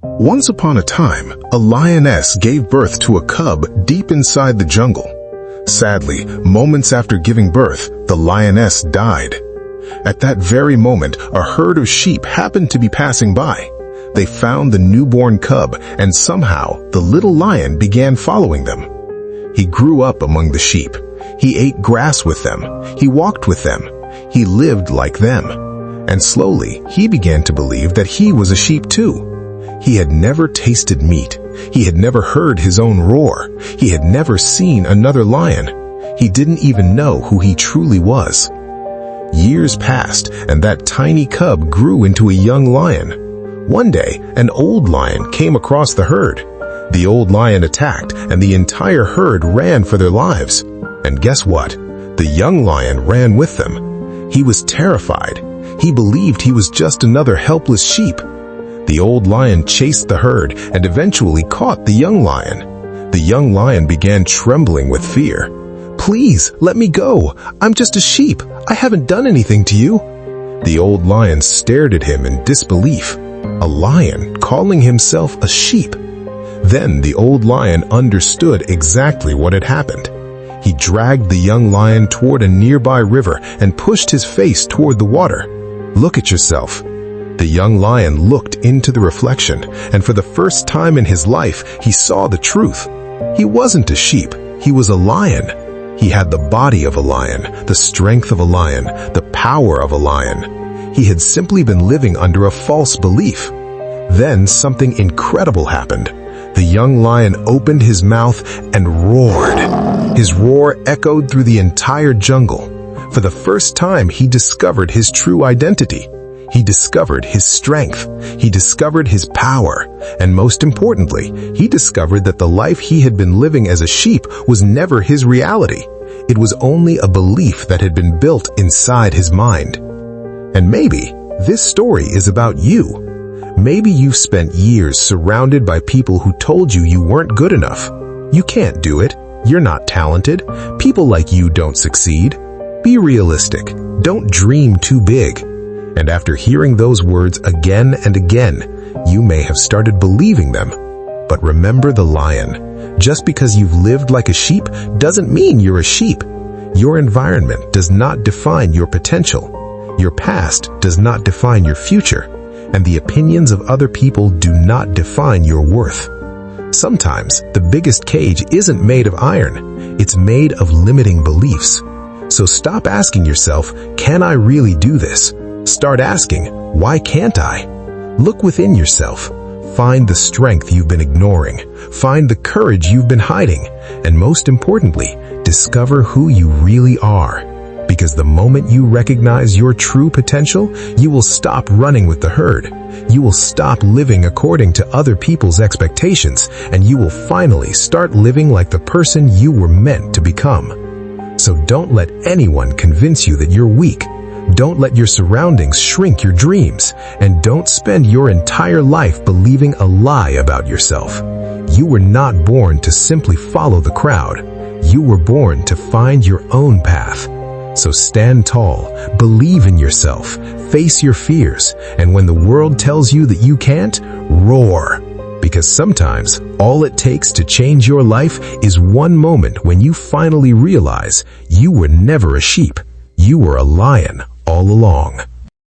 Once upon a time, a lioness gave birth to a cub deep inside the jungle. Sadly, moments after giving birth, the lioness died. At that very moment, a herd of sheep happened to be passing by. They found the newborn cub, and somehow, the little lion began following them. He grew up among the sheep. He ate grass with them. He walked with them. He lived like them. And slowly, he began to believe that he was a sheep too. He had never tasted meat. He had never heard his own roar. He had never seen another lion. He didn't even know who he truly was. Years passed, and that tiny cub grew into a young lion. One day, an old lion came across the herd. The old lion attacked, and the entire herd ran for their lives. And guess what? The young lion ran with them. He was terrified. He believed he was just another helpless sheep. The old lion chased the herd and eventually caught the young lion. The young lion began trembling with fear. "Please, let me go. I'm just a sheep. I haven't done anything to you." The old lion stared at him in disbelief. A lion calling himself a sheep. Then the old lion understood exactly what had happened. He dragged the young lion toward a nearby river and pushed his face toward the water. "Look at yourself." The young lion looked into the reflection, and for the first time in his life, he saw the truth. He wasn't a sheep, he was a lion. He had the body of a lion, the strength of a lion, the power of a lion. He had simply been living under a false belief. Then something incredible happened. The young lion opened his mouth and roared. His roar echoed through the entire jungle. For the first time, he discovered his true identity. He discovered his strength. He discovered his power. And most importantly, he discovered that the life he had been living as a sheep was never his reality. It was only a belief that had been built inside his mind. And maybe this story is about you. Maybe you've spent years surrounded by people who told you you weren't good enough. You can't do it. You're not talented. People like you don't succeed. Be realistic. Don't dream too big. And after hearing those words again and again, you may have started believing them. But remember the lion. Just because you've lived like a sheep doesn't mean you're a sheep. Your environment does not define your potential. Your past does not define your future. And the opinions of other people do not define your worth. Sometimes the biggest cage isn't made of iron. It's made of limiting beliefs. So stop asking yourself, can I really do this? Start asking, why can't I? Look within yourself. Find the strength you've been ignoring. Find the courage you've been hiding. And most importantly, discover who you really are. Because the moment you recognize your true potential, you will stop running with the herd. You will stop living according to other people's expectations, and you will finally start living like the person you were meant to become. So don't let anyone convince you that you're weak. Don't let your surroundings shrink your dreams, and don't spend your entire life believing a lie about yourself. You were not born to simply follow the crowd. You were born to find your own path. So stand tall, believe in yourself, face your fears, and when the world tells you that you can't, roar. Because sometimes all it takes to change your life is one moment when you finally realize you were never a sheep. You were a lion all along.